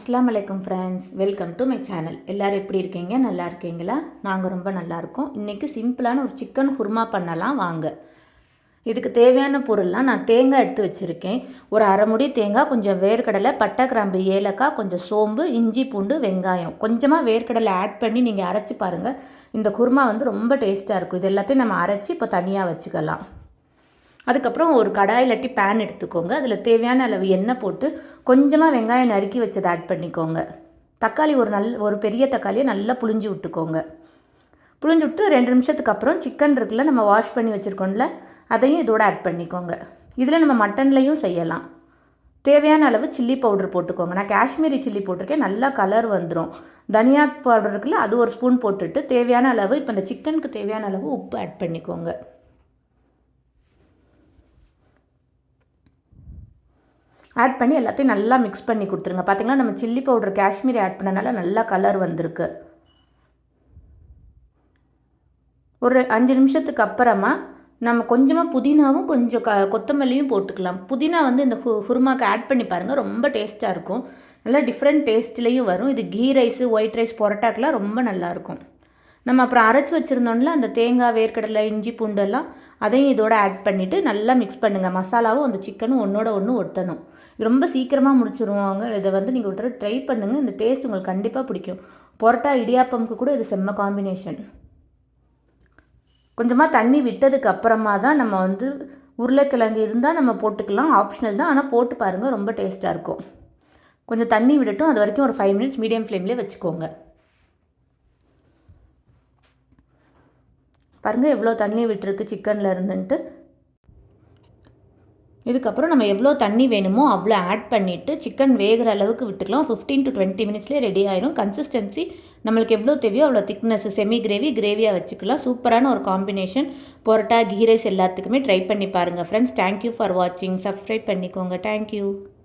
அஸ்ஸலாமு அலைக்கும் friends, welcome to my channel. எல்லோரும் எப்படி இருக்கீங்க? நல்லா இருக்கீங்களா? நாங்கள் ரொம்ப நல்லா இருக்கோம். இன்றைக்கி சிம்பிளான ஒரு சிக்கன் குருமா பண்ணலாம் வாங்க. இதுக்கு தேவையான பொருள்லாம் நான் தேங்காய் எடுத்து வச்சுருக்கேன். ஒரு அரை முடி தேங்காய், கொஞ்சம் வேர்க்கடலை, பட்டை, கிராம்பு, ஏலக்காய், கொஞ்சம் சோம்பு, இஞ்சி, பூண்டு, வெங்காயம். கொஞ்சமாக வேர்க்கடலை ஆட் பண்ணி நீங்கள் அரைச்சி பாருங்கள். இந்த குருமா வந்து ரொம்ப டேஸ்ட்டாக இருக்கும். இது எல்லாத்தையும் நம்ம அரைச்சி இப்போ தனியாக வச்சுக்கலாம். அதுக்கப்புறம் ஒரு கடாய் இல்லாட்டி பேன் எடுத்துக்கோங்க. அதில் தேவையான அளவு எண்ணெய் போட்டு கொஞ்சமாக வெங்காயம் நறுக்கி வச்சதை ஆட் பண்ணிக்கோங்க. தக்காளி ஒரு பெரிய தக்காளியை நல்லா புழிஞ்சு விட்டுக்கோங்க. புழிஞ்சு விட்டு 2 நிமிஷத்துக்கு அப்புறம் சிக்கன் இருக்குல்ல, நம்ம வாஷ் பண்ணி வச்சுருக்கோம்ல, அதையும் இதோட ஆட் பண்ணிக்கோங்க. இதில் நம்ம மட்டன்லையும் செய்யலாம். தேவையான அளவு சில்லி பவுடர் போட்டுக்கோங்க. நான் காஷ்மீரி சில்லி போட்டிருக்கேன், நல்லா கலர் வந்துடும். தனியா பவுடர் இருக்குல்ல, அது ஒரு ஸ்பூன் போட்டுட்டு தேவையான அளவு, இப்போ இந்த சிக்கனுக்கு தேவையான அளவு உப்பு ஆட் பண்ணிக்கோங்க. ஆட் பண்ணி எல்லாத்தையும் நல்லா மிக்ஸ் பண்ணி கொடுத்துருங்க. பார்த்திங்கன்னா நம்ம சில்லி பவுடர் காஷ்மீரி ஆட் பண்ணனால நல்லா கலர் வந்திருக்கு. ஒரு 5 நிமிஷத்துக்கு அப்புறமா நம்ம கொஞ்சமாக புதினாவும் கொஞ்சம் கொத்தமல்லியும் போட்டுக்கலாம். புதினா வந்து இந்த குருமாக்கு ஆட் பண்ணி பாருங்கள், ரொம்ப டேஸ்ட்டாக இருக்கும். நல்லா டிஃப்ரெண்ட் டேஸ்ட்லேயும் வரும். இது கீ ரைஸு, ஒயிட் ரைஸ், பரோட்டாக்கெலாம் ரொம்ப நல்லாயிருக்கும். நம்ம அப்புறம் அரைச்சி வச்சுருந்தோம்ல அந்த தேங்காய், வேர்க்கடலை, இஞ்சி, பூண்டெல்லாம் அதையும் இதோட ஆட் பண்ணிவிட்டு நல்லா மிக்ஸ் பண்ணுங்கள். மசாலாவும் அந்த சிக்கனும் ஒன்றோட ஒன்று ஒட்டணும். இது ரொம்ப சீக்கிரமாக முடிச்சிருவாங்க. இதை வந்து நீங்கள் ஒரு தடவை ட்ரை பண்ணுங்கள். இந்த டேஸ்ட் உங்களுக்கு கண்டிப்பாக பிடிக்கும். பரோட்டா, இடியாப்பம்க்கு கூட இது செம்ம காம்பினேஷன். கொஞ்சமாக தண்ணி விட்டதுக்கு அப்புறமா தான் நம்ம வந்து உருளைக்கிழங்கு இருந்தால் நம்ம போட்டுக்கலாம், ஆப்ஷனல் தான். ஆனால் போட்டு பாருங்கள், ரொம்ப டேஸ்ட்டாக இருக்கும். கொஞ்சம் தண்ணி விடட்டும். அது வரைக்கும் ஒரு 5 மினிட்ஸ் மீடியம் ஃப்ளேம்லேயே வச்சுக்கோங்க. பாருங்கள் எவ்வளோ தண்ணி விட்டுருக்கு சிக்கனில் இருந்துன்ட்டு. இதுக்கப்புறம் நம்ம எவ்வளோ தண்ணி வேணுமோ அவ்வளோ ஆட் பண்ணிவிட்டு சிக்கன் வேகிற அளவுக்கு விட்டுக்கலாம். 15 to 20 மினிட்ஸ்லேயே ரெடி ஆயிரும். கன்சிஸ்டன்சி நம்மளுக்கு எவ்வளோ தேவையோ அவ்வளோ திக்னஸ், செமி கிரேவியாக வச்சுக்கலாம். சூப்பரான ஒரு காம்பினேஷன். பரோட்டா, கீ ரைஸ் எல்லாத்துக்குமே ட்ரை பண்ணி பாருங்கள் ஃப்ரெண்ட்ஸ். தேங்க்யூ ஃபார் வாட்சிங். சப்ஸ்கிரைப் பண்ணிக்கோங்க. தேங்க்யூ.